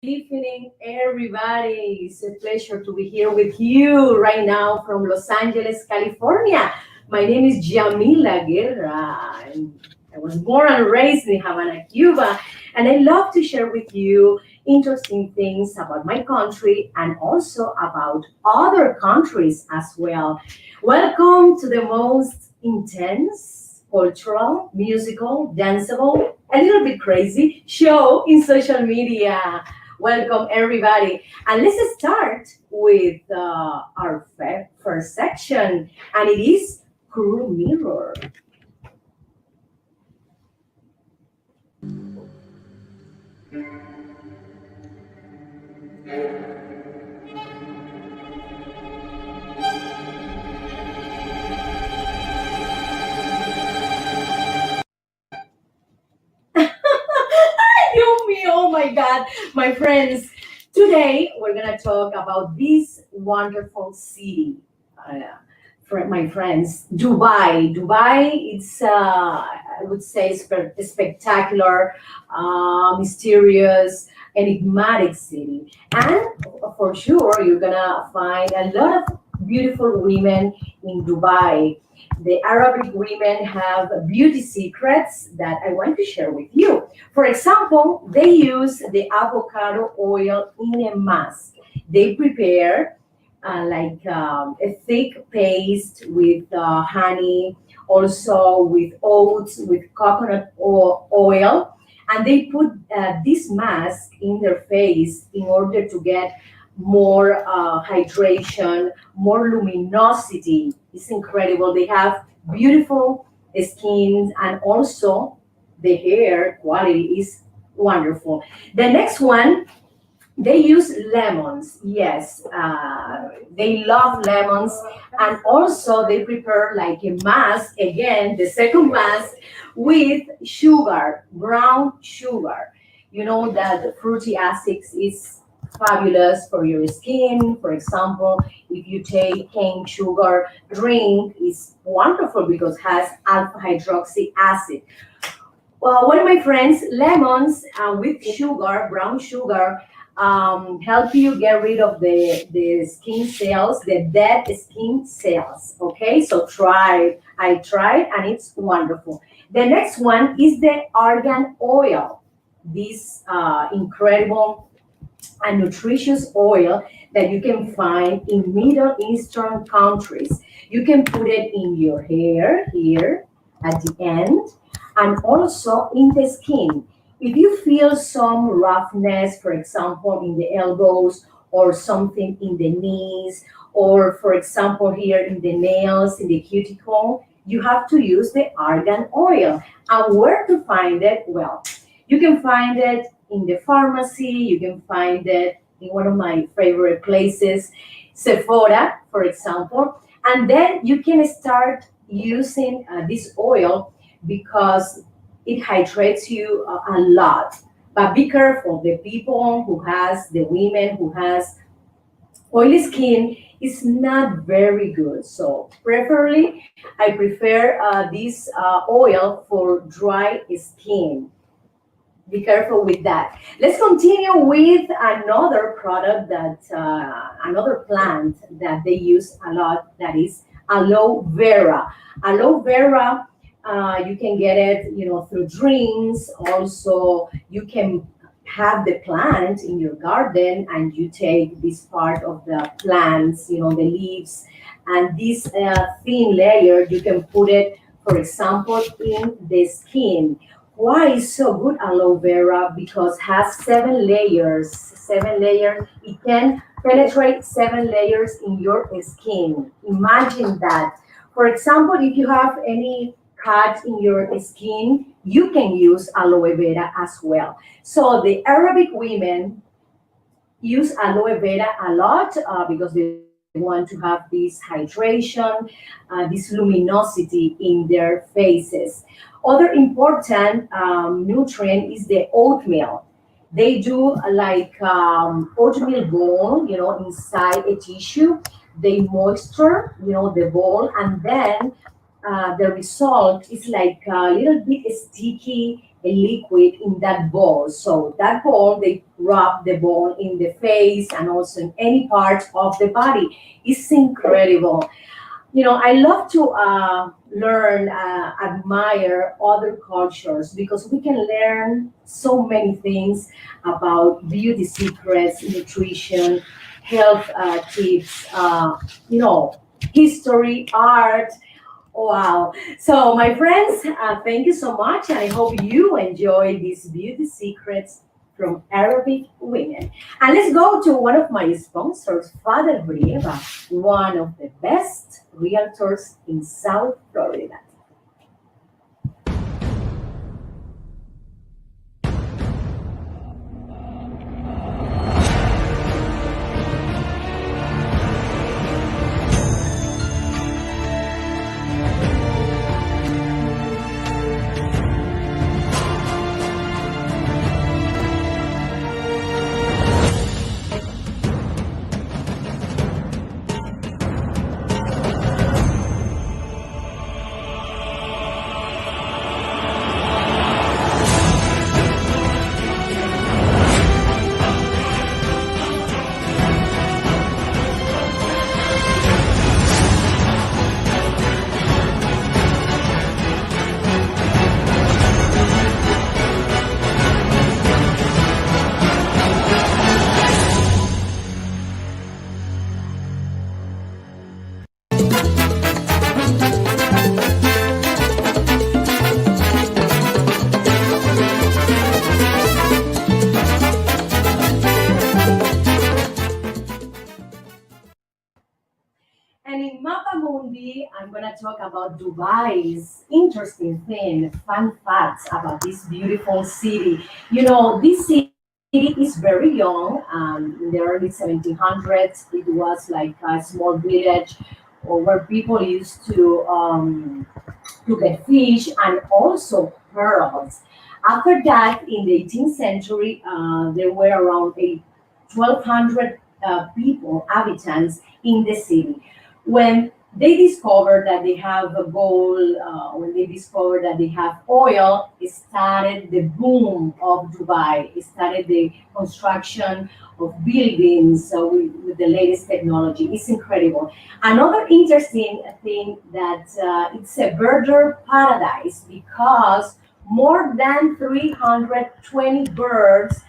Evening, everybody. It's a pleasure to be here with you right now from Los Angeles, California. My name is Yamila Guerra, and I was born and raised in Havana, Cuba, and I love to share with you interesting things about my country and also about other countries as well. Welcome to the most intense, cultural, musical, danceable, a little bit crazy show in social media. Welcome, everybody. And let's start with our first section, and it is Crew Mirror. You me, oh my God, my friends. Today, we're going to talk about this wonderful city. My friends, Dubai. Dubai, it's, I would say, spectacular, mysterious, enigmatic city. And for sure, you're gonna find a lot of beautiful women in Dubai. The Arabic women have beauty secrets that I want to share with you. For example, they use the avocado oil in a mask. They prepare a thick paste with honey, also with oats, with coconut oil, and they put this mask in their face in order to get more hydration, more luminosity. It's incredible. They have beautiful skins, and also the hair quality is wonderful. The next one, they use lemons. Yes, they love lemons, and also they prepare like a mask. Again, the second mask with sugar, brown sugar. You know that the fruity acids is fabulous for your skin. For example, if you take cane sugar drink, is wonderful because has alpha hydroxy acid. Well, one of my friends, lemons with sugar, brown sugar, help you get rid of the skin cells, the dead skin cells. Okay, so try it. I tried and it's wonderful. The next one is the argan oil. This incredible and nutritious oil that you can find in Middle Eastern countries. You can put it in your hair here at the end and also in the skin. If you feel some roughness, for example, in the elbows or something in the knees, or for example, here in the nails, in the cuticle, you have to use the argan oil. And where to find it? Well, you can find it in the pharmacy, you can find it in one of my favorite places, Sephora, for example. And then you can start using this oil because it hydrates you a lot. But be careful, the people who has, the women who has oily skin is not very good. So preferably, I prefer this oil for dry skin. Be careful with that. Let's continue with another product that another plant that they use a lot. That is aloe vera. Aloe vera, you can get it, through drinks. Also, you can have the plant in your garden, and you take this part of the plants, the leaves, and this thin layer you can put it, for example, in the skin. Why is so good aloe vera? Because has 7 layers. 7 layers. It can penetrate 7 layers in your skin. Imagine that. For example, if you have any cut in your skin, you can use aloe vera as well. So the Arabic women use aloe vera a lot because they want to have this hydration, this luminosity in their faces. Other important nutrient is the oatmeal. They do like oatmeal ball, inside a tissue. They moisture, the ball, and then the result is like a little bit sticky, a liquid in that bowl. So that bowl, they rub the bowl in the face and also in any part of the body. It's incredible. I love to learn, admire other cultures because we can learn so many things about beauty secrets, nutrition, health tips, history, art. Wow. So, my friends, thank you so much. And I hope you enjoy these beauty secrets from Arabic women. And let's go to one of my sponsors, Father Brieva, one of the best realtors in South Florida. And in Mapa Mundi, I'm going to talk about Dubai's interesting thing, fun facts about this beautiful city. This city is very young. In the early 1700s, it was like a small village where people used to get fish and also pearls. After that, in the 18th century, there were around 1,200 people, inhabitants in the city. When they discovered that they have a gold, when they discovered that they have oil, it started the boom of Dubai. It started the construction of buildings with the latest technology. It's incredible. Another interesting thing that it's a birder paradise because more than 320 birds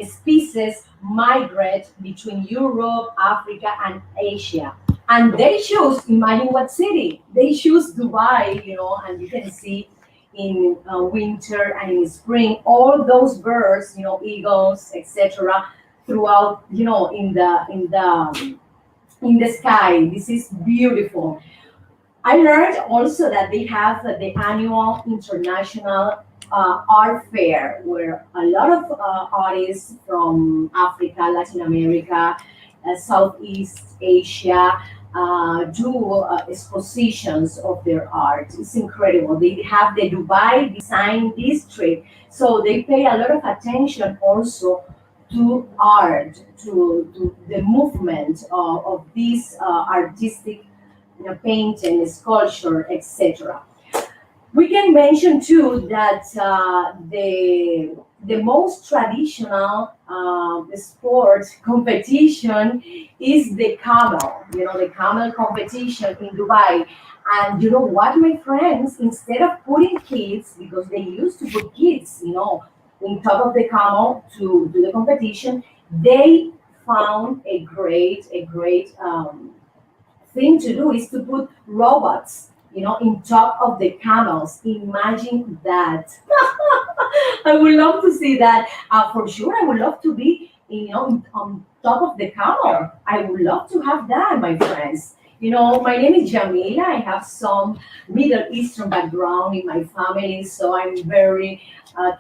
species migrate between Europe, Africa, and Asia. And they choose, imagine what city? They choose Dubai, and you can see in winter and in spring all those birds, eagles, etc., throughout, in the sky. This is beautiful. I learned also that they have the annual international art fair where a lot of artists from Africa, Latin America, Southeast Asia do expositions of their art. It's incredible. They have the Dubai Design District, so they pay a lot of attention also to art, to the movement of these artistic painting, sculpture, etc. We can mention too that the most traditional sport competition is the camel. The camel competition in Dubai. And you know what, my friends? Instead of putting kids, because they used to put kids, on top of the camel to do the competition, they found a great thing to do is to put robots, in top of the camels. Imagine that. I would love to see that. For sure, I would love to be, on top of the camel. I would love to have that, my friends. My name is Jamila. I have some Middle Eastern background in my family, so I'm very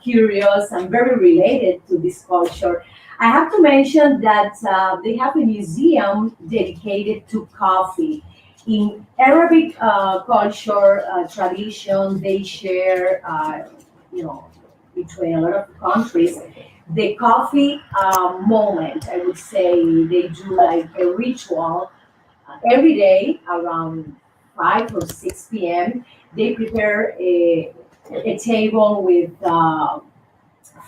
curious and very related to this culture. I have to mention that they have a museum dedicated to coffee. In Arabic culture, tradition, they share, you know, between a lot of countries, the coffee moment. I would say they do like a ritual every day around 5 or 6 p.m. They prepare a table with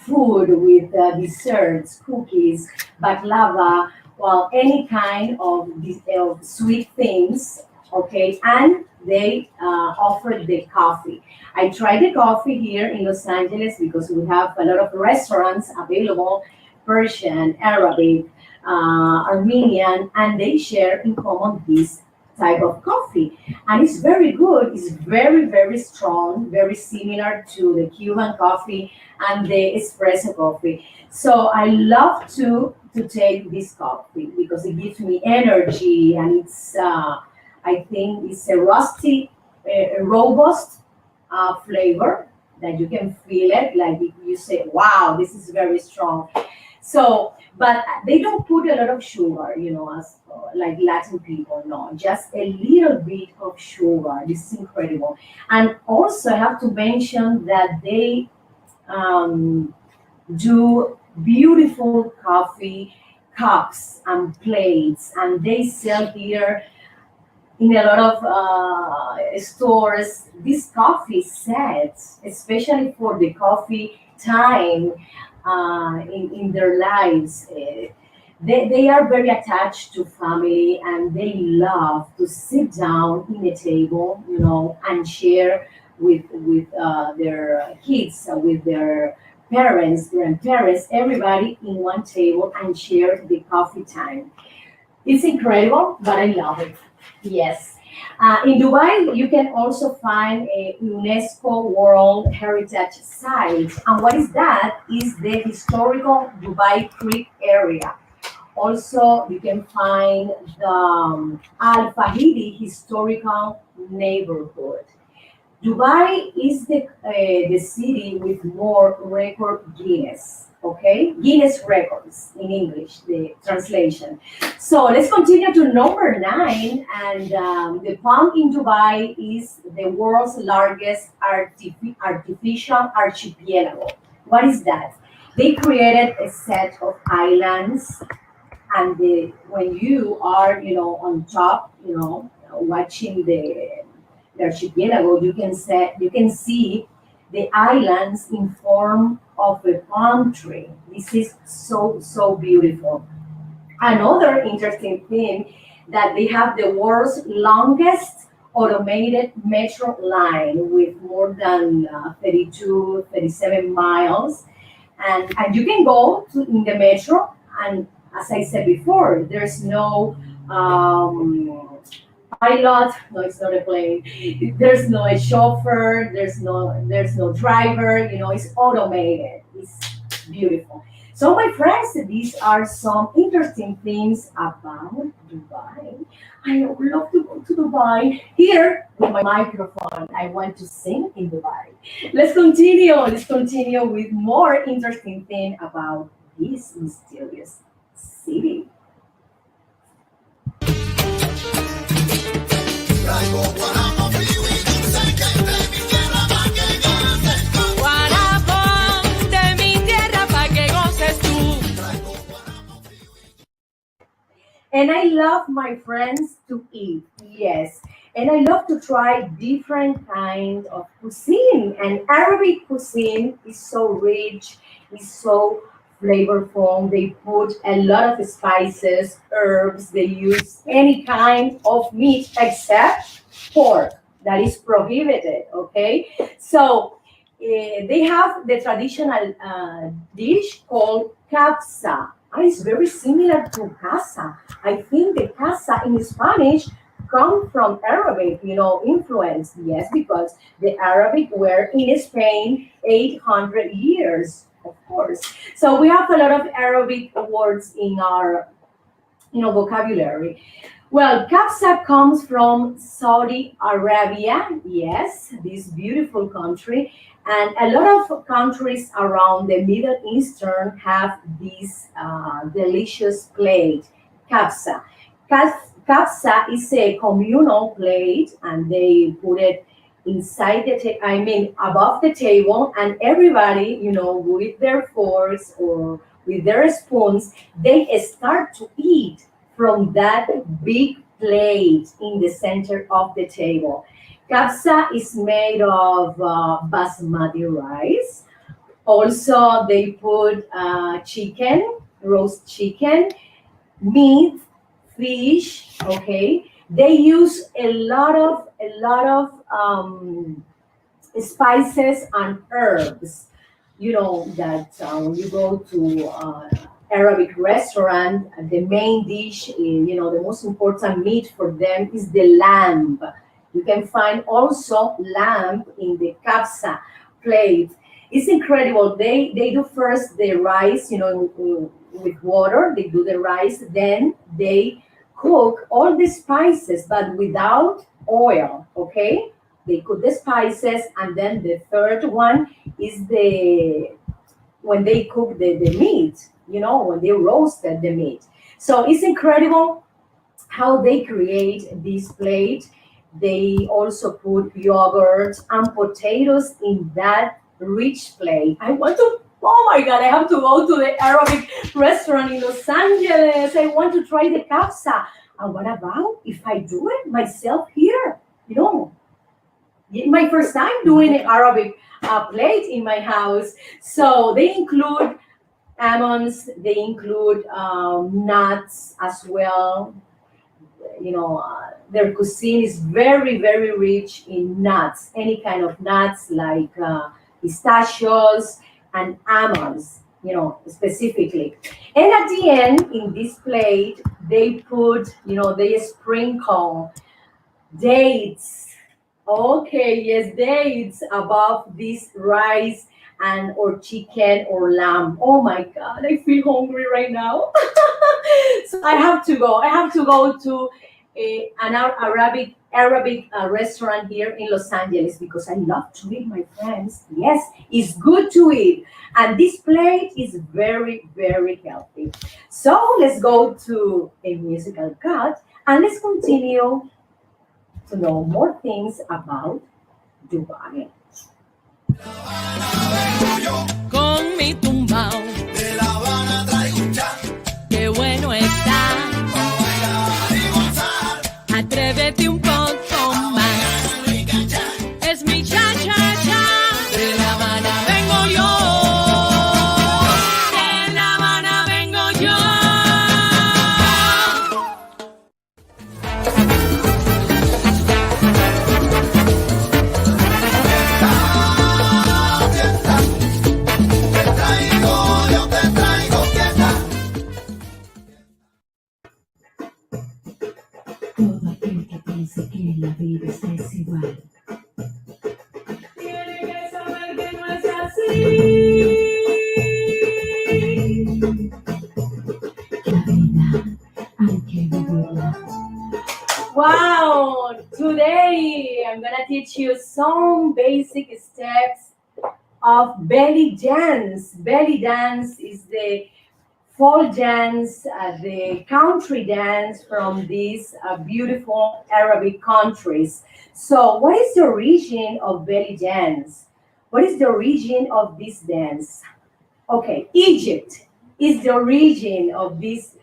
food, with desserts, cookies, baklava, well, any kind of, of sweet things, okay? And they offer the coffee. I tried the coffee here in Los Angeles because we have a lot of restaurants available, Persian, Arabic, Armenian, and they share in common this type of coffee. And it's very good. It's very, very strong, very similar to the Cuban coffee and the espresso coffee. So I love to take this coffee because it gives me energy, and it's I think it's a rusty, robust flavor that you can feel it. Like if you say, "Wow, this is very strong." So, but they don't put a lot of sugar, as like Latin people. No, just a little bit of sugar. This is incredible. And also, I have to mention that they um, do beautiful coffee cups and plates, and they sell here in a lot of stores these coffee sets, especially for the coffee time in their lives. They are very attached to family, and they love to sit down in a table, and share with their kids, with their parents, grandparents, everybody in one table and share the coffee time. It's incredible, but I love it. Yes. In Dubai, you can also find a UNESCO World Heritage Site. And what is that? Is the historical Dubai Creek area. Also, you can find the Al Fahidi Historical Neighborhood. Dubai is the city with more record Guinness. Okay, Guinness records in English, the translation. So let's continue to number nine, and the Palm in Dubai is the world's largest artificial archipelago. What is that? They created a set of islands, and when you are, on top, watching the archipelago, you can see the islands in form of a palm tree. This is so beautiful. Another interesting thing that they have the world's longest automated metro line with more than 32, 37 miles. And you can go in the metro, and as I said before, there's no pilot. No, it's not a plane. There's no a chauffeur. There's no driver. It's automated. It's beautiful. So, my friends, these are some interesting things about Dubai. I would love to go to Dubai. Here with my microphone, I want to sing in Dubai. Let's continue. Let's continue with more interesting thing about this mysterious city. Traigo guaramo frío y dulce que de mi tierra pa' que goces tú. Guarapón de mi tierra pa' que goces tú. Traigo guaramo frío y And I love my friends to eat. Yes. And I love to try different kind of cuisine. And Arabic cuisine is so rich, is so flavorful. They put a lot of spices, herbs. They use any kind of meat except pork. That is prohibited. Okay. So they have the traditional dish called kapsa. It's very similar to casa. I think the casa in Spanish come from Arabic, influence. Yes, because the Arabic were in Spain 800 years, of course. So we have a lot of Arabic words in our vocabulary. Well, Kapsa comes from Saudi Arabia, yes, this beautiful country, and a lot of countries around the Middle Eastern have this delicious plate, Kapsa. Kapsa is a communal plate, and they put it inside I mean, above the table, and everybody, with their forks or with their spoons, they start to eat from that big plate in the center of the table. Kapsa is made of basmati rice. Also, they put chicken, roast chicken, meat, fish. Okay, they use a lot of spices and herbs. You know that when you go to Arabic restaurant, the main dish, the most important meat for them is the lamb. You can find also lamb in the kapsa plate. It's incredible. They do first the rice, with water. They do the rice, then they cook all the spices, but without oil. Okay, they cook the spices, and then the third one is the when they cook the meat, when they roasted the meat. So it's incredible how they create this plate. They also put yogurt and potatoes in that rich plate. I want to, oh my God, I have to go to the Arabic restaurant in Los Angeles. I want to try the kapsa. And what about if I do it myself here? You know, my first time doing an Arabic plate in my house. So they include almonds, they include nuts as well. Their cuisine is very, very rich in nuts, any kind of nuts like pistachios and almonds, specifically. And at the end, in this plate, they put, they sprinkle dates. Okay, yes, dates above this rice and or chicken or lamb. Oh my God, I feel hungry right now. So I have to go. I have to go to an Arabic restaurant here in Los Angeles because I love to eat, my friends. Yes, it's good to eat, and this plate is very, very healthy. So let's go to a musical cut and let's continue to know more things about Dubai. Con mi tumbao, De La Habana traigo un chat qué bueno está. para bailar y gozar. Atrévete un poco más. Rica chat. Es mi cha cha cha. De La Habana vengo yo. De La Habana vengo yo. Yo te traigo fiesta. Todo aquel que piense que la vida es desigual, Tiene que saber que no es así. la vida hay que vivirla. Wow! Today I'm gonna teach you some basic steps of belly dance. Belly dance is the folk dance, the country dance from these beautiful Arabic countries. So, what is the origin of belly dance? What is the origin of this dance? Okay, Egypt is the origin of this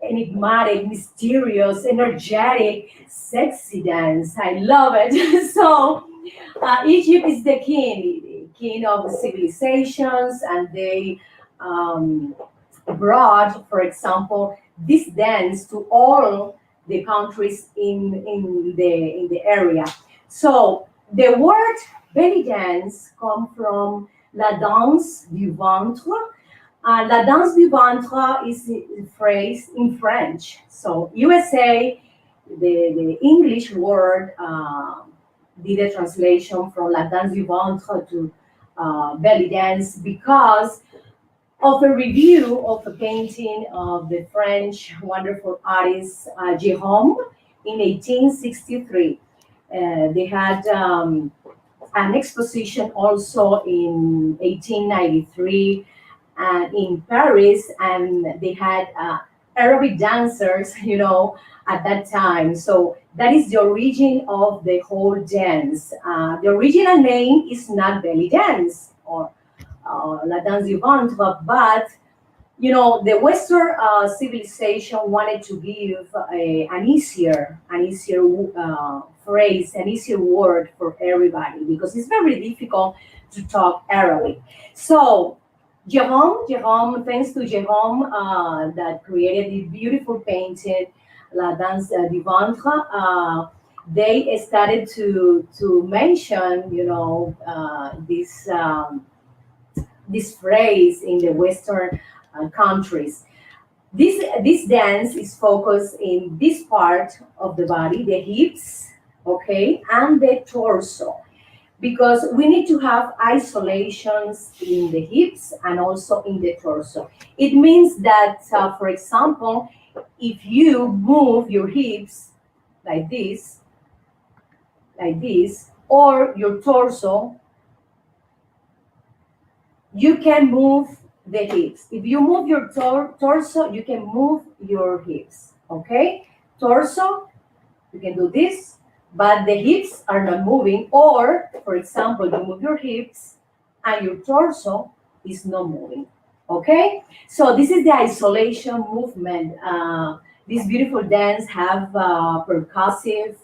enigmatic, mysterious, energetic, sexy dance. I love it. So, Egypt is the king of civilizations, and they brought, for example, this dance to all the countries in the area. So, the word belly dance come from la danse du ventre. La danse du ventre is a phrase in French. So USA, the English word did a translation from la danse du ventre to belly dance because of a review of a painting of the French wonderful artist Jérôme in 1863. They had an exposition also in 1893 in Paris, and they had Arabic dancers, at that time. So that is the origin of the whole dance. The original name is not belly dance or la danse du ventre, but The Western civilization wanted to give an easier phrase, an easier word for everybody because it's very difficult to talk Arabic. So Jerome, thanks to Jerome that created this beautiful painting, La Danse du Ventre. They started to mention, this phrase in the Western countries. This dance is focused in this part of the body, the hips, okay, and the torso, because we need to have isolations in the hips and also in the torso. It means that, for example, if you move your hips like this, or your torso, you can move the hips. If you move your torso, you can move your hips. Okay? Torso, you can do this, but the hips are not moving. Or, for example, you move your hips and your torso is not moving. Okay? So this is the isolation movement. This beautiful dance have percussive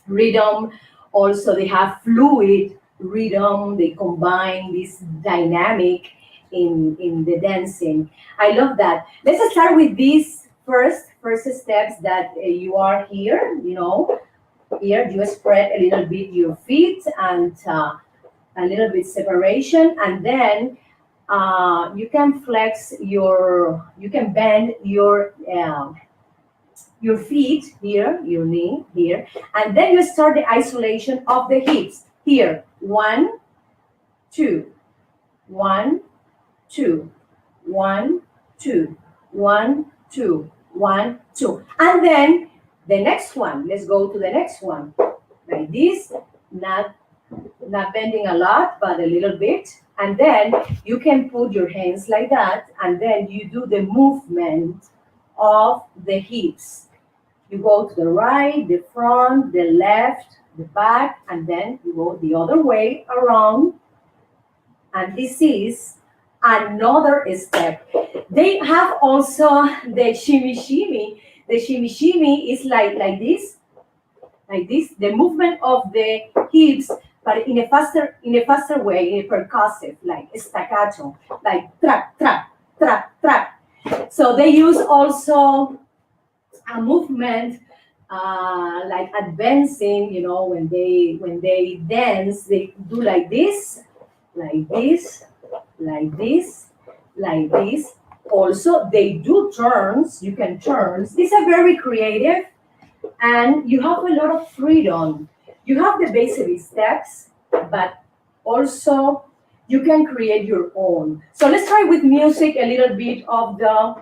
rhythm. Also, they have fluid rhythm. They combine this dynamic in the dancing. I love that. Let's start with these first steps that you are here. Here you spread a little bit your feet and a little bit separation, and then you can you can bend your feet here, your knee here, and then you start the isolation of the hips. Here, 1, 2, 1, 2, 1, 2, 1, 2, 1, 2. And then the next one, let's go to the next one. Like this, not bending a lot, but a little bit. And then you can put your hands like that, and then you do the movement of the hips. You go to the right, the front, the left, the back, and then you go the other way around. And this is another step. They have also the shimmy shimmy. The shimmy shimmy is like this, the movement of the hips, but in a faster way, in a percussive, like staccato, like track, track, track, track. So they use also a movement like advancing, when they dance, they do like this, like this, like this, like this. Also, they do turns. You can turns. These are very creative, and you have a lot of freedom. You have the basic steps, but also you can create your own. So let's try with music a little bit of the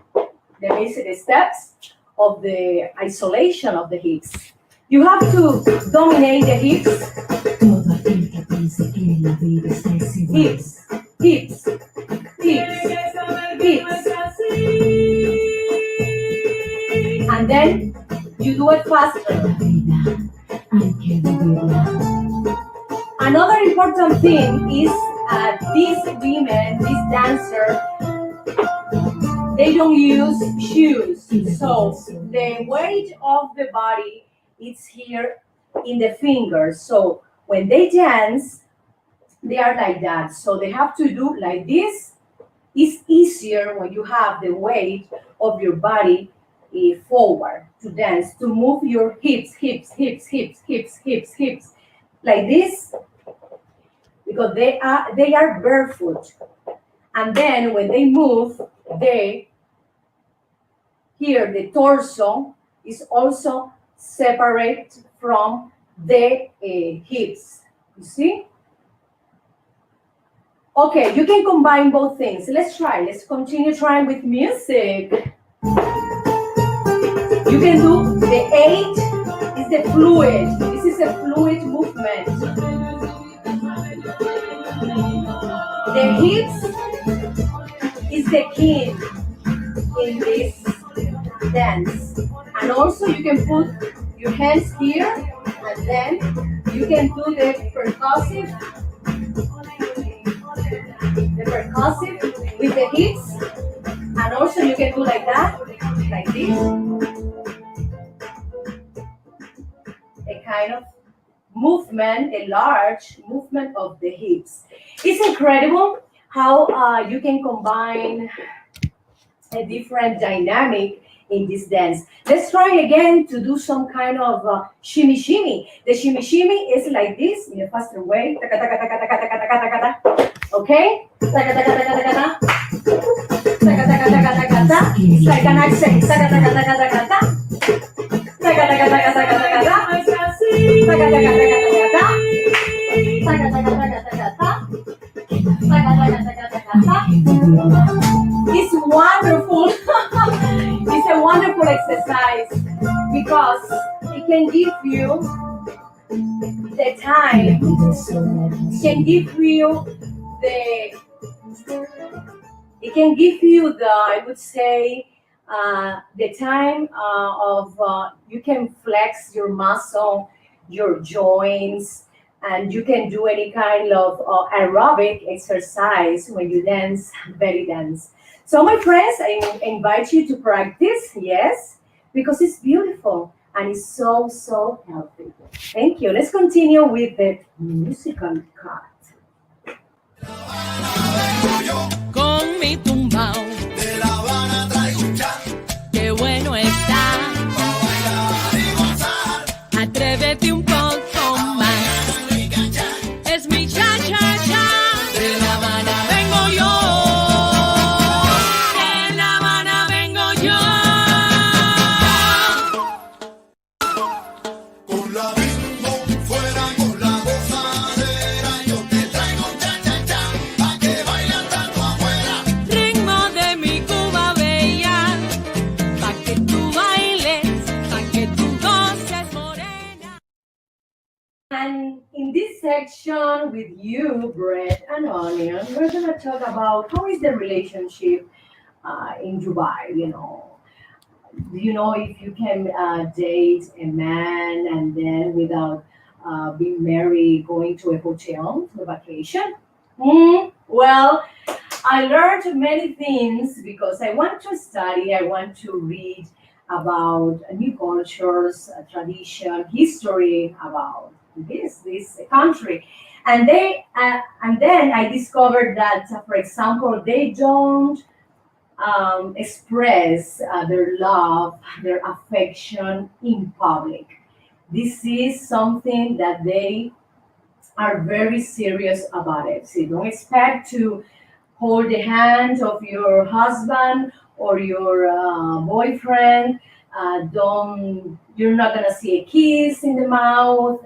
basic steps of the isolation of the hips. You have to dominate the hips. Todo aquel que piense que la vida es desigual. Hips, hips, hips, hips. And then you do it faster. La vida hay que vivirla. Another important thing is these women, these dancers, they don't use shoes. So the weight of the body is here in the fingers. So when they dance, they are like that. So they have to do like this. It's easier when you have the weight of your body forward to dance, to move your hips, hips, hips, hips, hips, hips, hips, like this, because they are barefoot. And then when they move, the torso is also separate from the hips. You see? Okay, you can combine both things. Let's try. Let's continue trying with music. You can do the 8 is the fluid. This is a fluid movement. The hips is the king in this dance. And also you can put your hands here, and then you can do the percussive with the hips. And also you can do like that, like this, a kind of movement, a large movement of the hips. It's incredible how you can combine a different dynamic in this dance. Let's try again to do some kind of shimmy shimmy. The shimmy shimmy is like this in a faster way. Taka, taka, taka, taka, taka, taka, taka, taka. Okay? Taka, taka, taka, taka, taka. Taka, taka, taka, taka, taka. It's like an accent. Taka, taka, taka, taka, taka. Taka, taka, taka, taka, taka, taka. Taka, taka, taka, taka, taka. Taka, taka, taka, taka, taka. Taka, taka, taka, taka, taka. It's wonderful. It's a wonderful exercise because it can give you the time, it can give you the, it can give you the, I would say, the time of you can flex your muscle, your joints, and you can do any kind of aerobic exercise when you dance belly dance. So, my friends, I invite you to practice, yes, because it's beautiful and it's so, so healthy. Thank you. Let's continue with the musical cut. Con mi tumbao, De La Habana traigo un chat qué bueno está. para bailar y gozar. Atrévete un poco más. Es mi cha cha cha. De La Habana vengo yo. De La Habana vengo yo. Con la bimbo fuera con la gozadera, yo te traigo un cha-cha-cha, pa' que bailan tanto afuera. Ritmo de mi Cuba bella. Pa' que tú bailes, pa' que tú goces morena. And in this section with you, Bread and Onion, we're going to talk about how is the relationship in Dubai, you know. Do you know if you can date a man and then without being married, going to a hotel for vacation? Well, I learned many things because I want to study, I want to read about new cultures, tradition, history about this country. And then I discovered that, for example, they don't express their love, their affection in public. This is something that they are very serious about it. So don't expect to hold the hand of your husband or your boyfriend. Don't You're not gonna see a kiss in the mouth,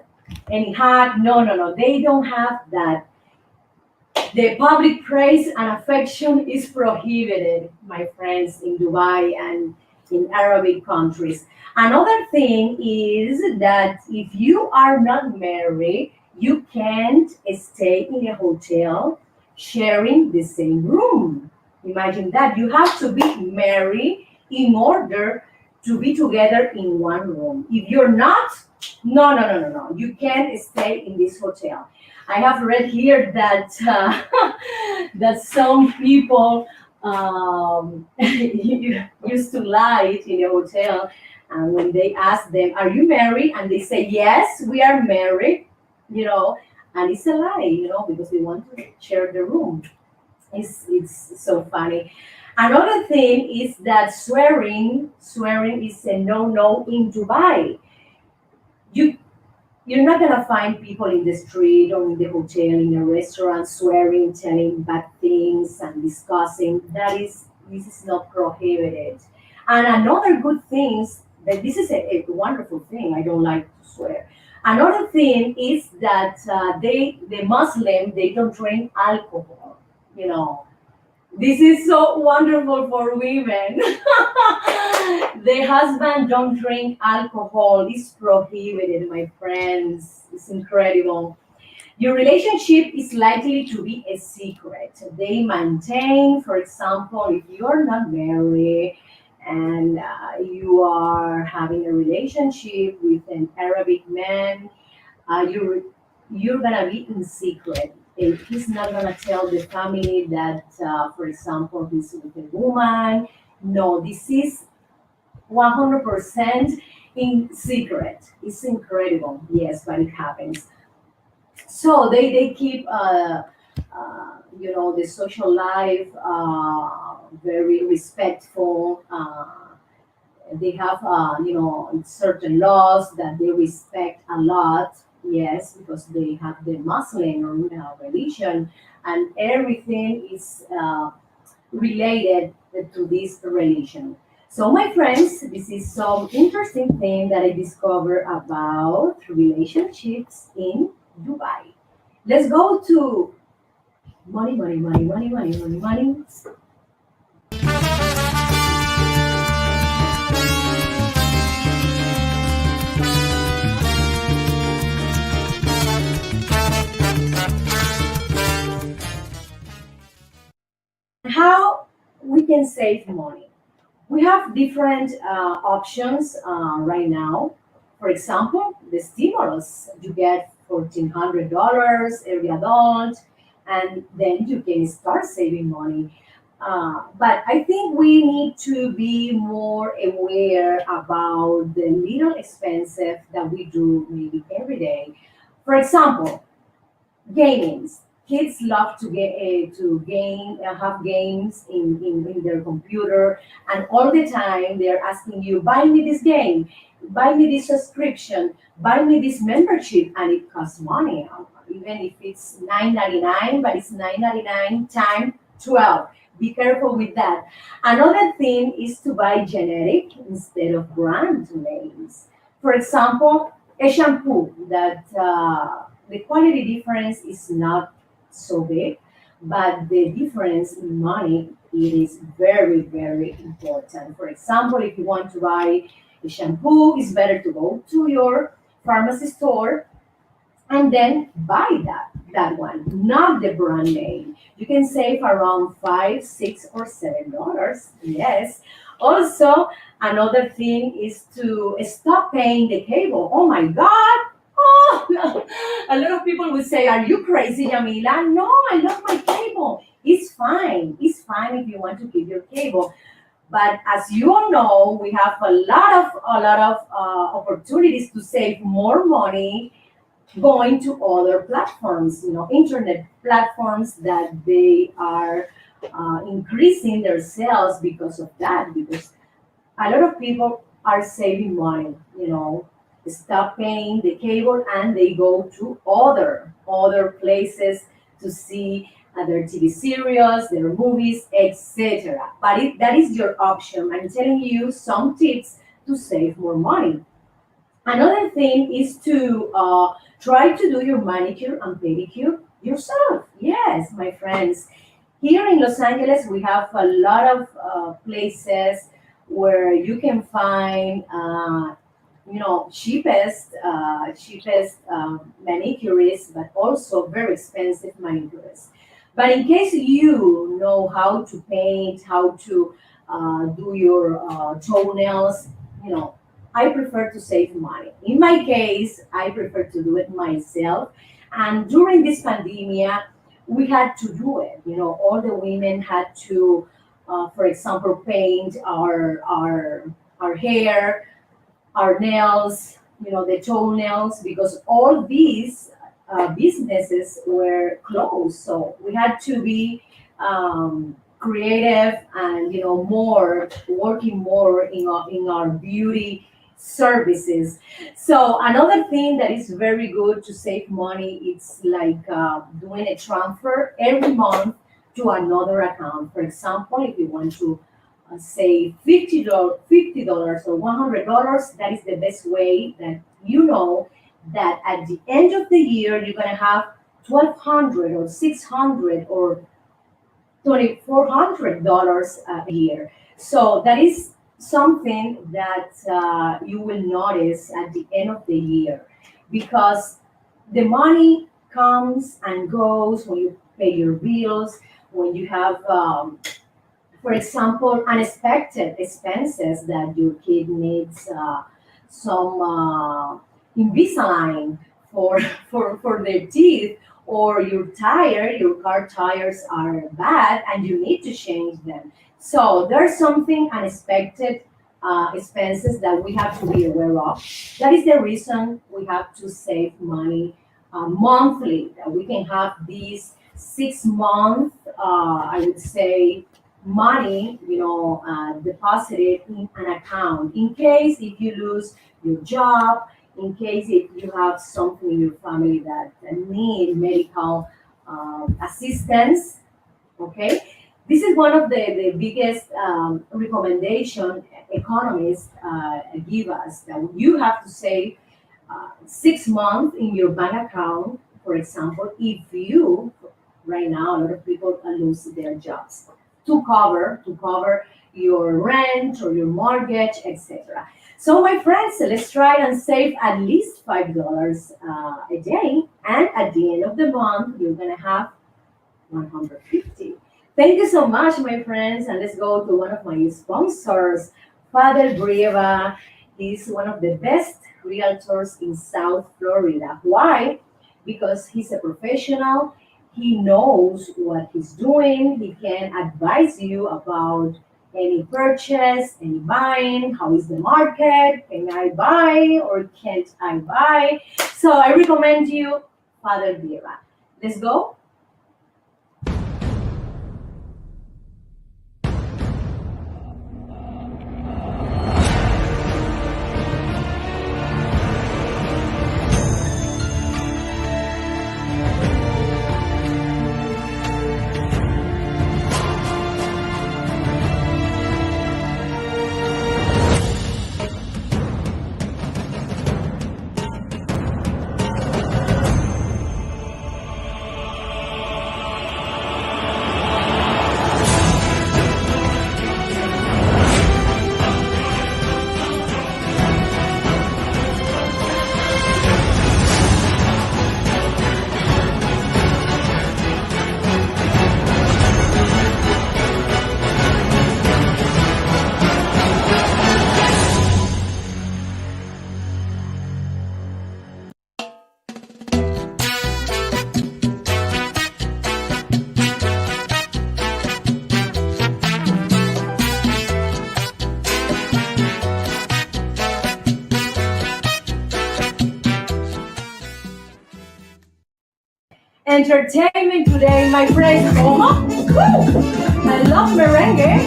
any hug. No, no, no. They don't have that. The public praise and affection is prohibited, my friends, in Dubai and in Arabic countries. Another thing is that if you are not married, you can't stay in a hotel sharing the same room. Imagine that. You have to be married in order to be together in one room. If you're not, no, no, no, no, no. You can't stay in this hotel. I have read here that that some people used to lie in a hotel, and when they ask them, "Are you married?" and they say, "Yes, we are married," you know, and it's a lie, you know, because they want to share the room. It's so funny. Another thing is that swearing is a no-no in Dubai. You you're not gonna find people in the street or in the hotel, in a restaurant, swearing, telling bad things and discussing. This is not prohibited. And another good thing that this is a wonderful thing. I don't like to swear. Another thing is that the Muslim they don't drink alcohol. You know, this is so wonderful for women. The husband don't drink alcohol. It's prohibited, my friends. It's incredible. Your relationship is likely to be a secret. They maintain, for example, if you're not married and you are having a relationship with an Arabic man, you're gonna be in secret. He's not gonna tell the family that, for example, he's with a woman. No, this is 100% in secret. It's incredible, yes, but it happens. So they keep the social life very respectful. They have certain laws that they respect a lot. Yes, because they have the Muslim religion, and everything is related to this religion. So, my friends, this is some interesting thing that I discovered about relationships in Dubai. Let's go to money, money, money, money, money, money, money. How we can save money. We have different options right now. For example, the stimulus, you get $1,400 every adult, and then you can start saving money. But I think we need to be more aware about the little expensive that we do maybe every day. For example, gamings. Kids love to game, have games in their computer, and all the time they're asking you, buy me this game, buy me this subscription, buy me this membership, and it costs money. Even if it's 9.99, but it's 9.99 times 12. Be careful with that. Another thing is to buy generic instead of brand names. For example, a shampoo that the quality difference is not so big, but the difference in money it is very, very important. For example, if you want to buy a shampoo, it's better to go to your pharmacy store and then buy that one, not the brand name. You can save around 5, $6, or $7. Yes. Also, another thing is to stop paying the cable. Oh my God! Oh, a lot of people will say, "Are you crazy, Yamila?" No, I love my cable. It's fine. It's fine if you want to keep your cable. But as you all know, we have a lot of opportunities to save more money going to other platforms, internet platforms that they are increasing their sales because of that, because a lot of people are saving money, stop paying the cable and they go to other places to see their TV series, their movies, etc. But that is your option. I'm telling you some tips to save more money. Another thing is to try to do your manicure and pedicure yourself. Yes, my friends. Here in Los Angeles, we have a lot of places where you can find, cheapest manicurists, but also very expensive manicurists. But in case you know how to paint, how to do your toenails, you know, I prefer to save money. In my case, I prefer to do it myself. And during this pandemia, we had to do it. All the women had to, for example, paint our hair, our nails, the toenails, because all these businesses were closed. So we had to be creative and more working more in our beauty services. So another thing that is very good to save money, it's like doing a transfer every month to another account. For example, if you want to save $50 or $100, that is the best way that that at the end of the year you're gonna have 1,200 or 600 or $2,400 a year. So that is something that you will notice at the end of the year, because the money comes and goes when you pay your bills, when you have, for example, unexpected expenses that your kid needs some Invisalign for for their teeth, or your car tires are bad and you need to change them. So there's something unexpected expenses that we have to be aware of. That is the reason we have to save money monthly. That we can have these 6 month, I would say, money, deposited in an account in case if you lose your job, in case if you have something in your family that need medical assistance. Okay, this is one of the biggest recommendation economists give us, that you have to save 6 months in your bank account. For example, if you right now a lot of people lose their jobs, to cover your rent or your mortgage, etc. So my friends, let's try and save at least $5 a day, and at the end of the month you're gonna have 150. Thank you so much, my friends, and let's go to one of my sponsors, Father Brieva. He's one of the best realtors in South Florida. Why? Because he's a professional. He knows what he's doing. He can advise you about any purchase, any buying, how is the market, can I buy or can't I buy? So I recommend you Father Brieva. Let's go. Entertainment today, my friends. Oh, woo! I love merengue.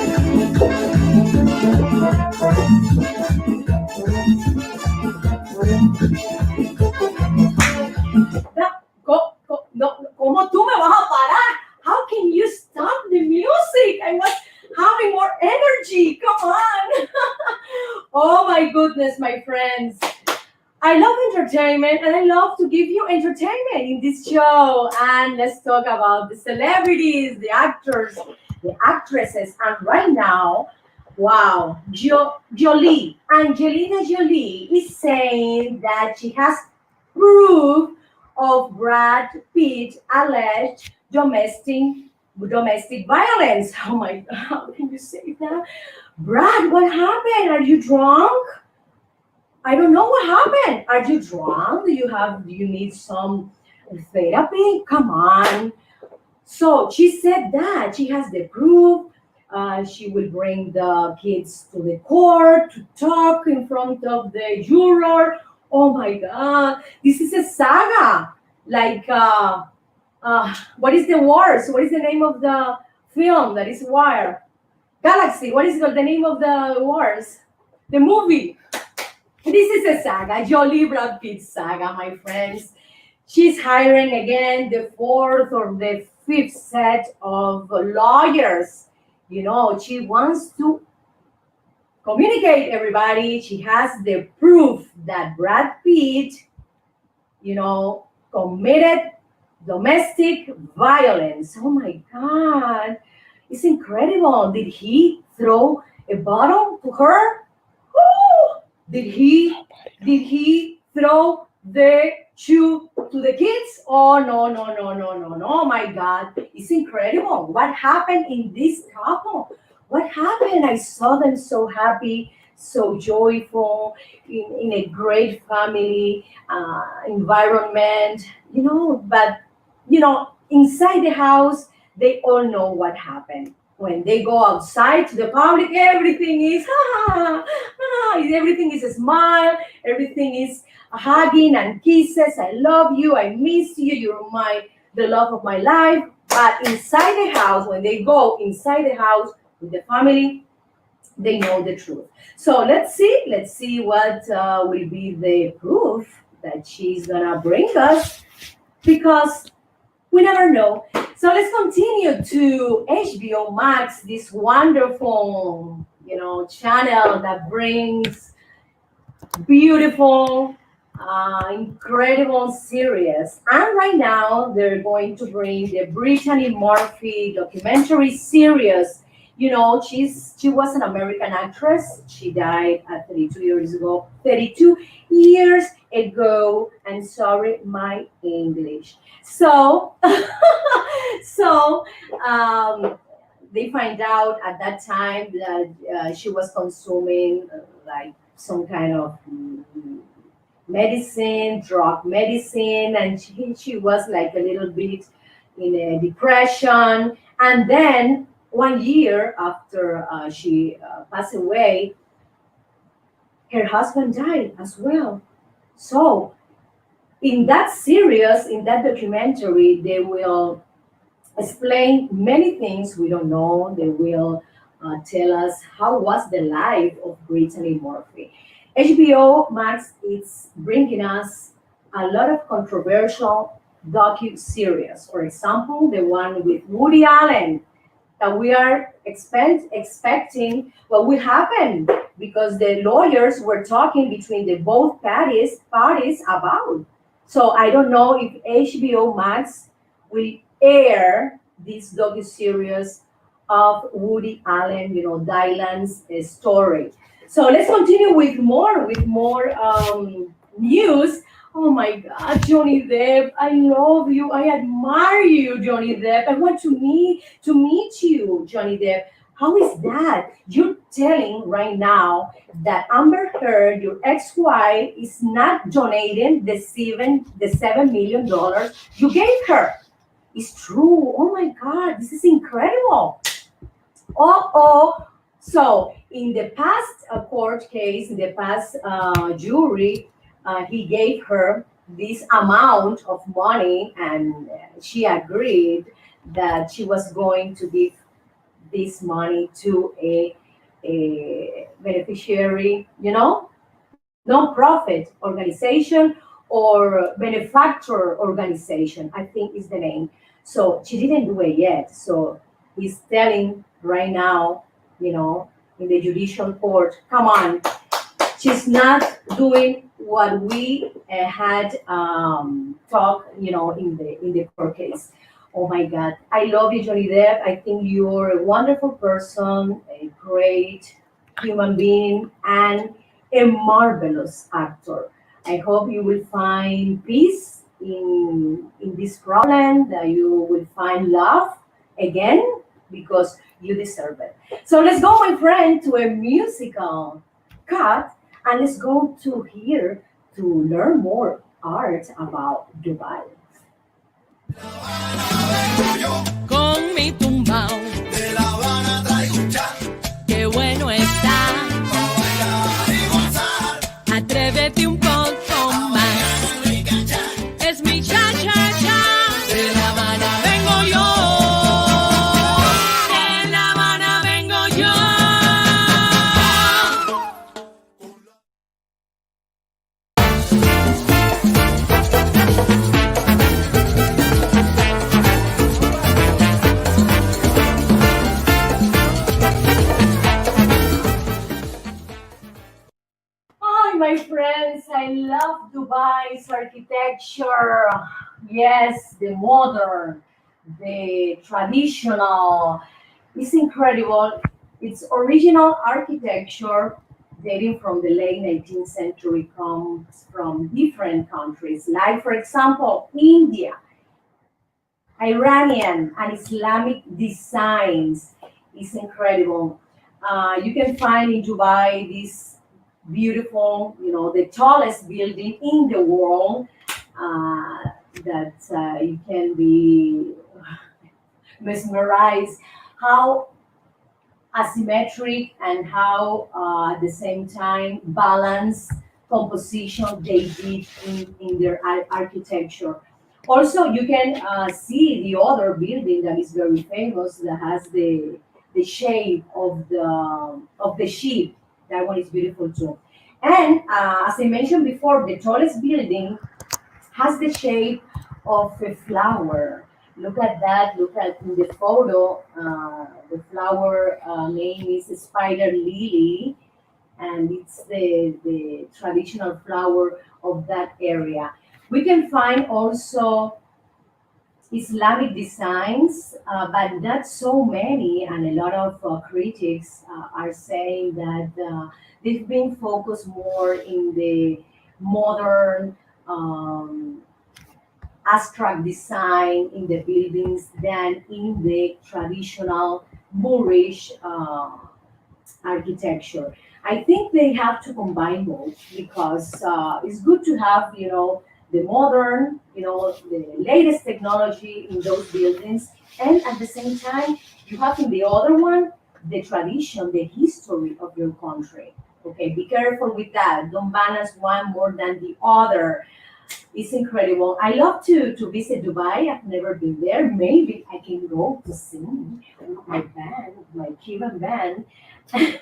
No, ¿cómo tú me vas a parar? How can you stop the music? I was having more energy. Come on. Oh my goodness, my friends. I love entertainment and I love to give you entertainment in this show. And let's talk about the celebrities, the actors, the actresses. And right now, wow, Angelina Jolie is saying that she has proof of Brad Pitt alleged domestic violence. Oh my God, how can you say that? Brad, what happened? Are you drunk? I don't know what happened. Are you drunk? Do you need some therapy? Come on. So she said that she has the proof. She will bring the kids to the court to talk in front of the juror. Oh my God, this is a saga. Like, what is the wars? What is the name of the film that is Wire? Galaxy. What is the name of the wars? The movie. This is a saga, Jolie Brad Pitt saga, my friends. She's hiring again the fourth or the fifth set of lawyers. She wants to communicate everybody. She has the proof that Brad Pitt, committed domestic violence. Oh my God, it's incredible. Did he throw a bottle to her? Woo! Did he throw the shoe to the kids? Oh no, oh my God, it's incredible. What happened in this couple? What happened? I saw them so happy, so joyful, in a great family environment, but inside the house, they all know what happened. When they go outside to the public, everything is everything is a smile, everything is hugging and kisses. I love you, I miss you, you're the love of my life. But inside the house, when they go inside the house with the family, they know the truth. So let's see what will be the proof that she's gonna bring us, because we never know. So let's continue to HBO Max, this wonderful, channel that brings beautiful, incredible series. And right now, they're going to bring the Brittany Murphy documentary series. She was an American actress. She died at 32 years ago. 32 years ago. And sorry, my English. So, so they find out at that time that she was consuming like some kind of medicine, drug medicine, and she was like a little bit in a depression. And then 1 year after she passed away, her husband died as well. So in that series, in that documentary, they will explain many things we don't know. They will tell us how was the life of Brittany Murphy. HBO Max is bringing us a lot of controversial docu-series. For example, the one with Woody Allen, that we are expecting what will happen, because the lawyers were talking between the both parties about. So I don't know if HBO Max will air this docu series of Woody Allen, Dylan's story. So let's continue with more news. Oh my God, Johnny Depp, I love you. I admire you, Johnny Depp. I want to meet you, Johnny Depp. How is that? You're telling right now that Amber Heard, your ex-wife, is not donating the $7 million you gave her. It's true. Oh my God, this is incredible. Oh. So in the past court case, in the past jury, he gave her this amount of money, and she agreed that she was going to give this money to a beneficiary, non-profit organization or benefactor organization, I think is the name. So she didn't do it yet. So he's telling right now, in the judicial court, come on, she's not doing what we had talked, in the court case. Oh my God, I love you, Johnny Depp. I think you're a wonderful person, a great human being, and a marvelous actor. I hope you will find peace in this problem, that you will find love again, because you deserve it. So let's go, my friend, to a musical cut, and let's go to here to learn more art about Dubai. Con mi tumbao, De La Habana traigo un chat qué bueno está. pa' bailar y gozar. Atrévete un poco más. Es mi cha cha cha. De La Habana vengo yo. De La Habana vengo yo. Hi, my friends. I love Dubai's architecture. Yes, the modern, the traditional. It's incredible. Its original architecture, dating from the late 19th century, comes from different countries, like, for example, India, Iranian, and Islamic designs. Is incredible. You can find in Dubai this beautiful, the tallest building in the world, uh, that you can be mesmerized how asymmetric and how at the same time balanced composition they did in their architecture. Also, you can see the other building that is very famous that has the shape of the ship. That one is beautiful too. And as I mentioned before, the tallest building has the shape of a flower. Look at that. Look at in the photo. The flower name is spider lily, and it's the traditional flower of that area. We can find also Islamic designs, but not so many, and a lot of critics are saying that they've been focused more in the modern abstract design in the buildings than in the traditional Moorish architecture. I think they have to combine both because it's good to have, the modern, the latest technology in those buildings, and at the same time, you have in the other one the tradition, the history of your country. Okay, be careful with that. Don't balance one more than the other. It's incredible. I love to visit Dubai. I've never been there. Maybe I can go to sing with my band, my Cuban band. And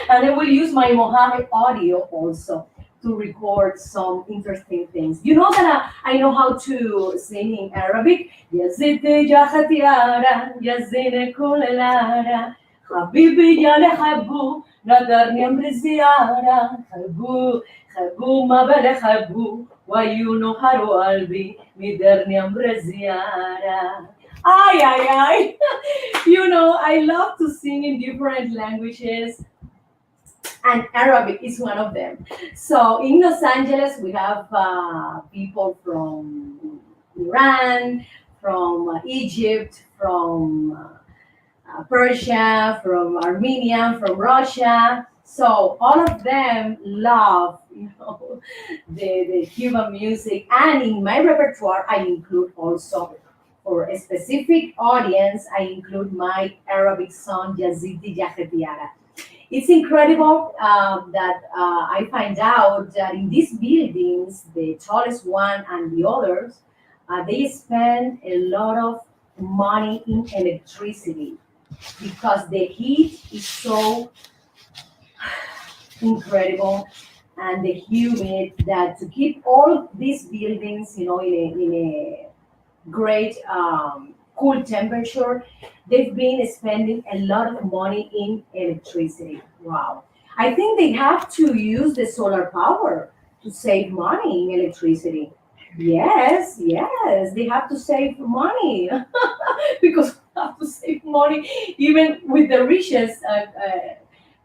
I will use my Mojave audio also to record some interesting things. You know that I know how to sing in Arabic. Yazidi ya khatiara, yazine kulelara, habibi ya lehabu, nadarni amri ziyara, habu, habu ma bale habu, wa yunuharu albi, midarni amri ziyara. Ay, ay, ay. I love to sing in different languages, and Arabic is one of them. So in Los Angeles, we have people from Iran, from Egypt, from Persia, from Armenia, from Russia. So all of them love, the Cuban music. And in my repertoire, I include also for a specific audience, I include my Arabic song Yazidi Yahetiara. It's incredible that I find out that in these buildings, the tallest one and the others, they spend a lot of money in electricity because the heat is so incredible and the humid that to keep all these buildings, in a great cool temperature, they've been spending a lot of money in electricity. Wow. I think they have to use the solar power to save money in electricity. Yes, yes, they have to save money because we have to save money even with the richest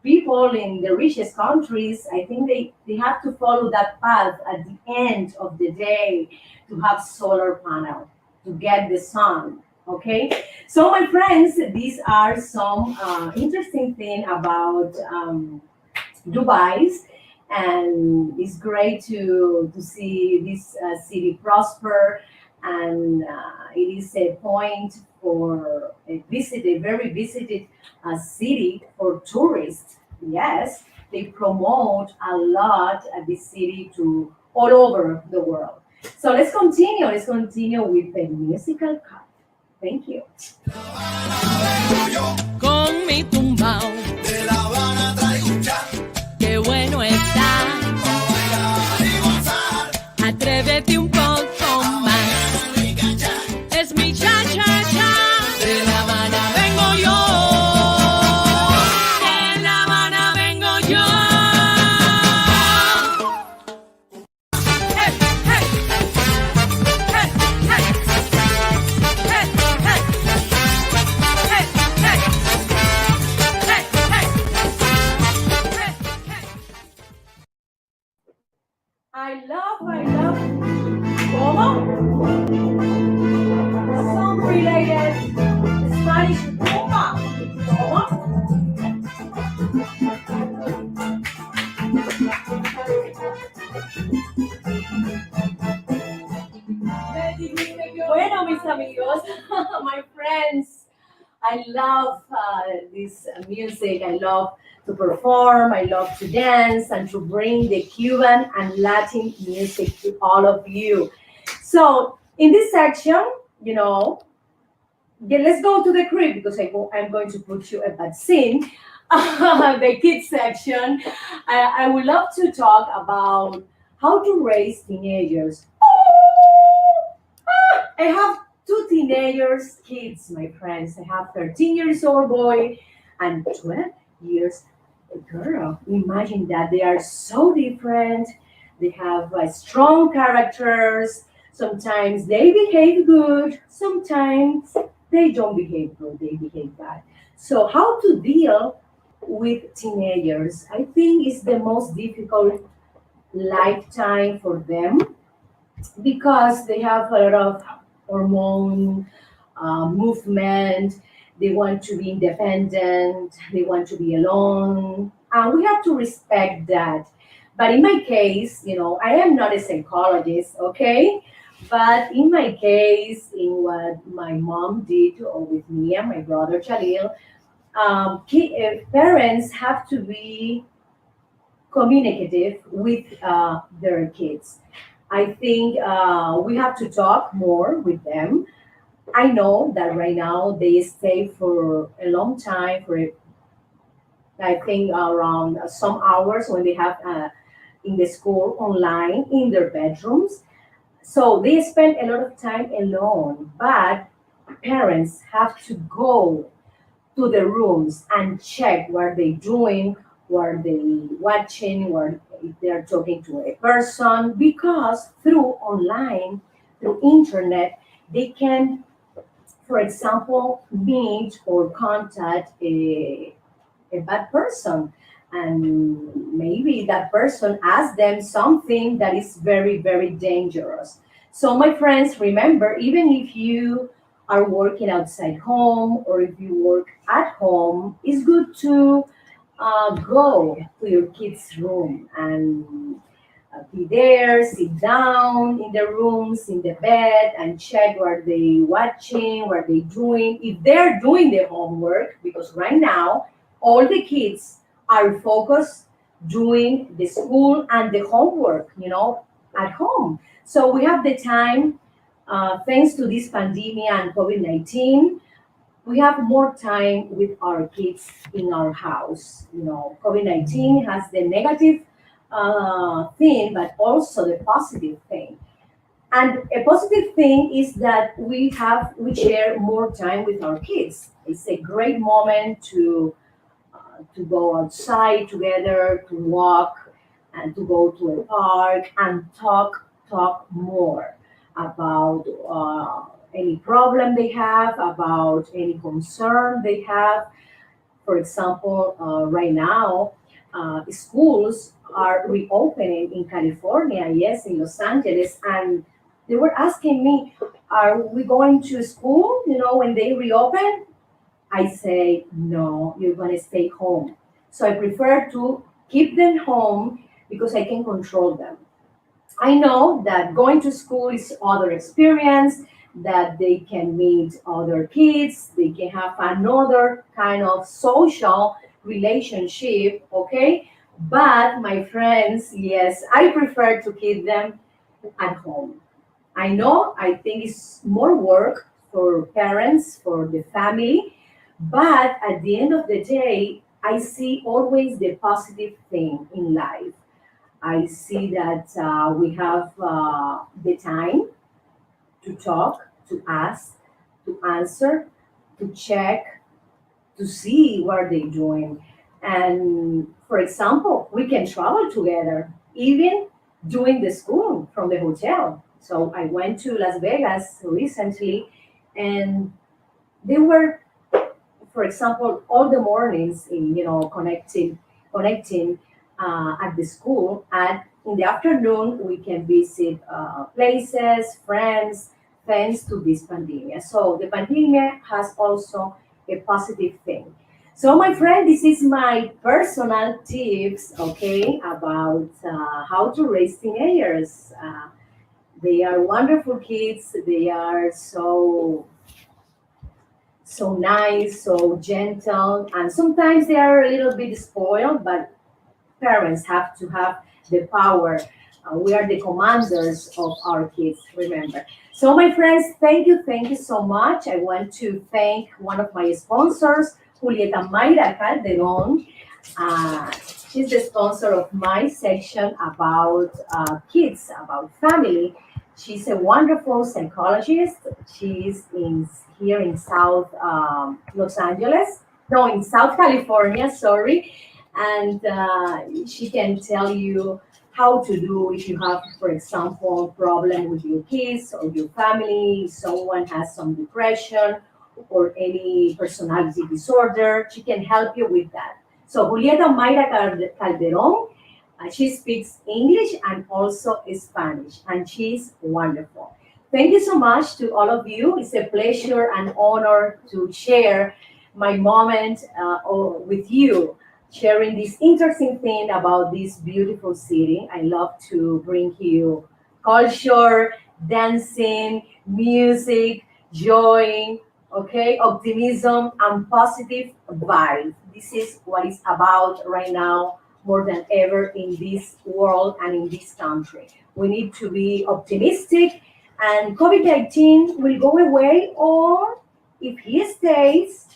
people in the richest countries. I think they have to follow that path at the end of the day to have solar panel to get the sun. Okay, so my friends, these are some interesting thing about Dubai's, and it's great to see this city prosper, and it is a point for a very visited city for tourists. Yes, they promote a lot this city to all over the world. So let's continue. Let's continue with the musical cut. Thank you. Con mi tumbao, De La Habana traigo un chat qué bueno está. pa' bailar y gozar. Atrévete un poco más. Es mi cha cha cha. De La Habana vengo yo. De La Habana vengo yo. Hey, hey. Hey, hey. Hey, hey. Hey, hey. Hey, hey. Bueno, mis amigos, my friends, I love this music. I love to perform. I love to dance and to bring the Cuban and Latin music to all of you. So, in this section, you know, yeah, let's go to the crib because I'm going to put you a bad scene. The kids section. I would love to talk about how to raise teenagers. I have two teenagers, kids, my friends. I have 13 years old boy and 12 years girl. Imagine that they are so different. They have strong characters. Sometimes they behave good. Sometimes they don't behave good. They behave bad. So how to deal with teenagers? I think is the most difficult lifetime for them because they have a lot of hormone movement. They want to be independent. They want to be alone, and we have to respect that. But in my case, I am not a psychologist, okay? But in my case, in what my mom did with me and my brother Jalil, parents have to be communicative with their kids. I think we have to talk more with them. I know that right now they stay for a long time, I think around some hours when they have in the school online in their bedrooms. So they spend a lot of time alone. But parents have to go to the rooms and check what they're doing, what they watching, what if they're talking to a person, because through online, through internet, they can, for example, meet or contact a bad person. And maybe that person asks them something that is very, very dangerous. So, my friends, remember, even if you are working outside home or if you work at home, it's good to go to your kids' room and be there, sit down in the rooms, in the bed, and check what they watching, what they doing. If they're doing their homework, because right now all the kids are focused doing the school and the homework, at home. So we have the time, thanks to this pandemic and COVID-19, we have more time with our kids in our house. COVID-19 has the negative thing, but also the positive thing. And a positive thing is that we share more time with our kids. It's a great moment to go outside together, to walk, and to go to a park and talk more about any problem they have, about any concern they have. For example, right now, schools are reopening in California, yes, in Los Angeles, and they were asking me, "Are we going to school? When they reopen?" I say, "No, you're going to stay home." So I prefer to keep them home because I can control them. I know that going to school is other experience, that they can meet other kids, they can have another kind of social relationship, okay? But my friends, yes, I prefer to keep them at home. I know, I think it's more work for parents, for the family, but at the end of the day, I see always the positive thing in life. I see that we have the time to talk, to ask, to answer, to check, to see what they're doing. And for example, we can travel together, even doing the school from the hotel. So I went to Las Vegas recently, and they were, for example, all the mornings in connecting at the school. And in the afternoon, we can visit places, friends, thanks to this pandemic. So the pandemic has also a positive thing. So, my friend, this is my personal tips, okay, about how to raise teenagers. They are wonderful kids. They are so nice, so gentle, and sometimes they are a little bit spoiled, but parents have to have the power. We are the commanders of our kids, remember. So, my friends, thank you so much. I want to thank one of my sponsors, Julieta Mayra Calderon. Uh, she's the sponsor of my section about kids, about family. She's a wonderful psychologist. She's in here in South Los Angeles, no, in South California. Sorry, and she can tell you how to do if you have, for example, problem with your kids or your family. Someone has some depression or any personality disorder. She can help you with that. So Julieta Mayra Calderon, she speaks English and also Spanish, and she's wonderful. Thank you so much to all of you. It's a pleasure and honor to share my moment with you, sharing this interesting thing about this beautiful city. I love to bring you culture, dancing, music, joy, okay, optimism, and positive vibes. This is what it's about right now more than ever in this world and in this country. We need to be optimistic, and COVID 19 will go away, or if he stays,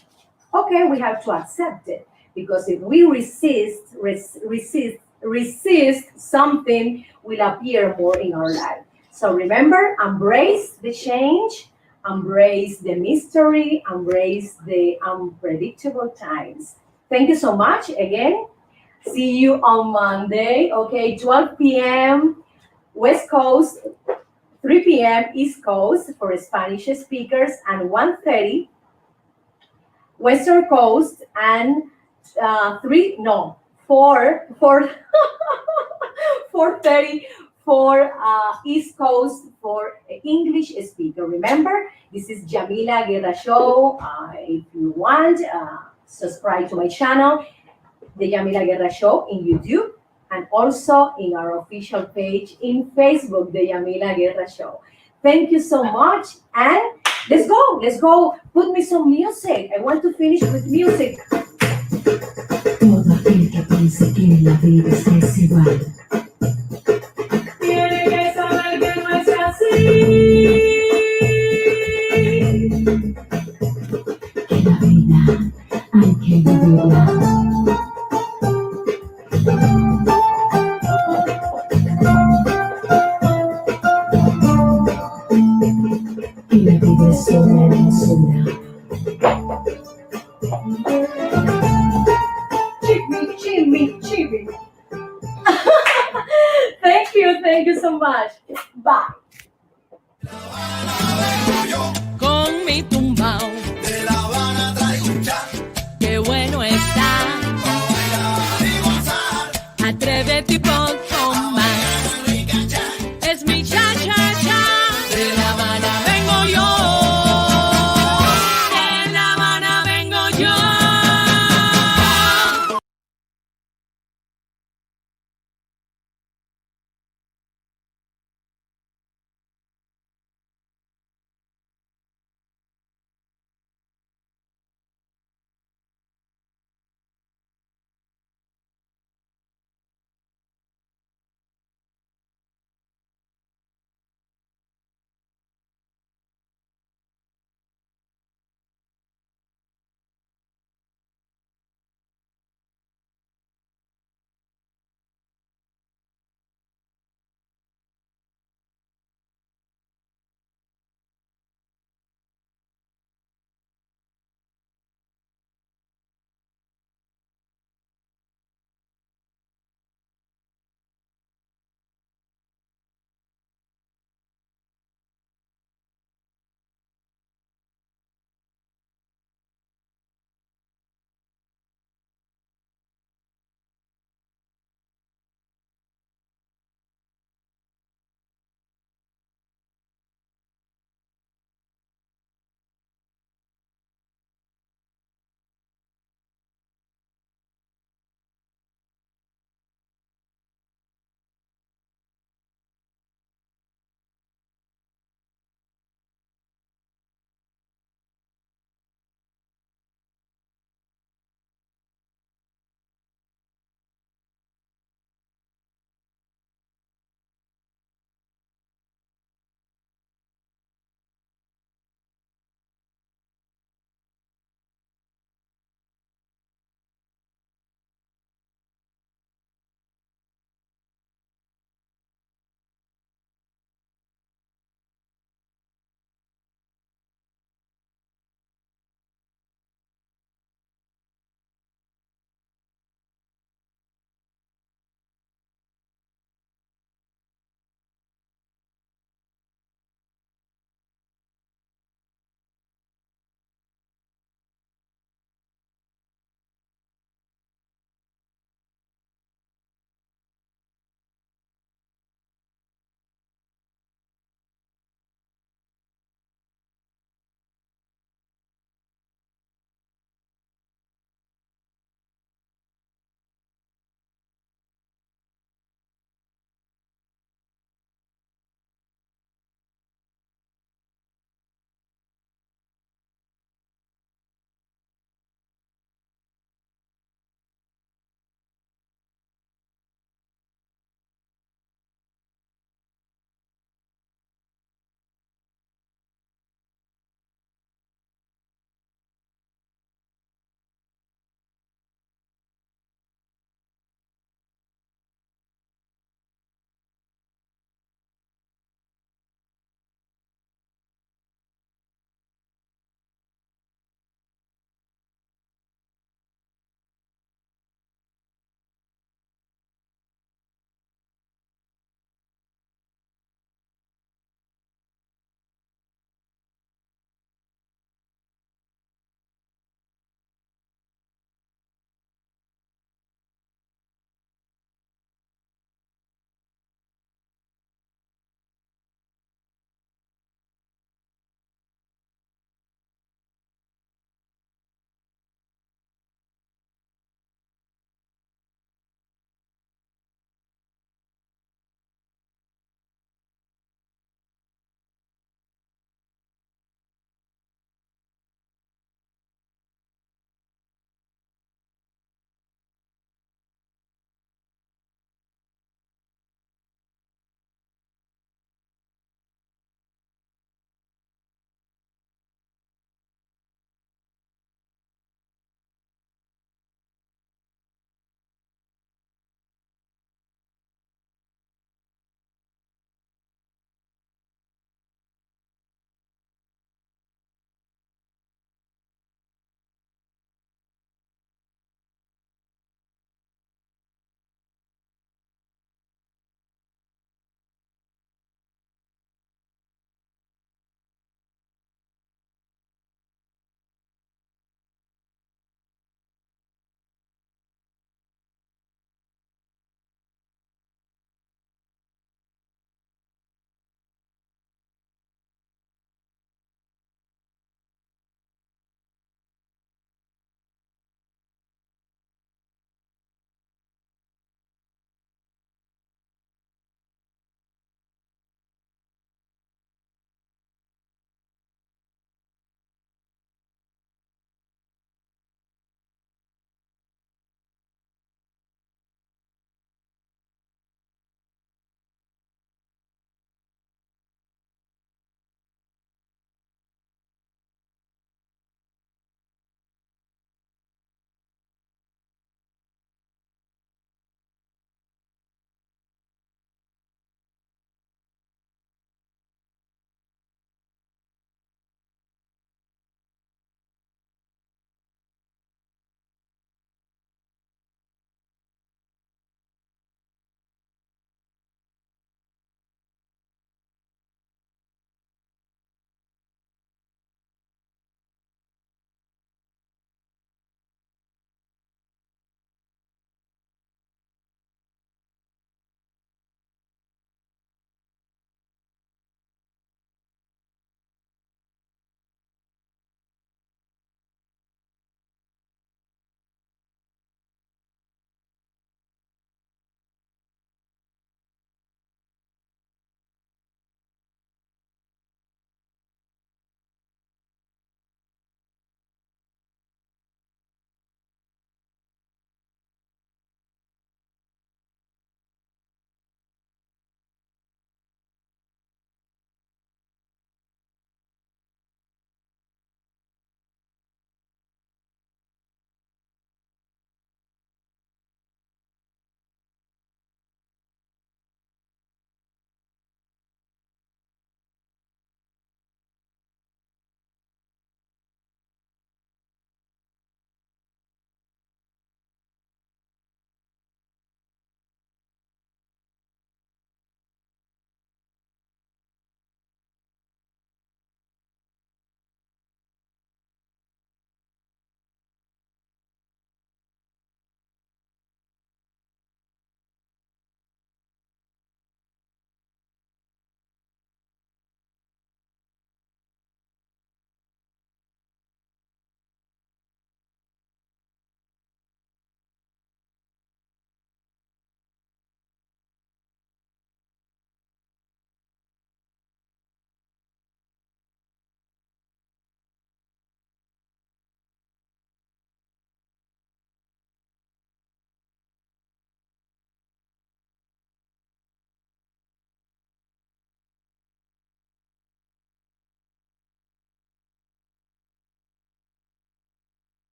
okay, we have to accept it. Because if we resist, something will appear more in our life. So remember, embrace the change, embrace the mystery, embrace the unpredictable times. Thank you so much again. See you on Monday, okay, 12 p.m. West Coast, 3 p.m. East Coast for Spanish speakers, and 1:30 Western Coast, and three no four 4:30 for East Coast for English speaker. Remember, this is Yamila Guerra show. If you want, subscribe to my channel, the Yamila Guerra show in YouTube, and also in our official page in Facebook, the Yamila Guerra show. Thank you so much, and let's go. Put me some music. I want to finish with music. Todo aquel que piense que la vida es desigual, Tiene que saber que no es así. que la vida hay que vivirla. Que la vida es una hermosura. Chibi. Thank you so much. Bye.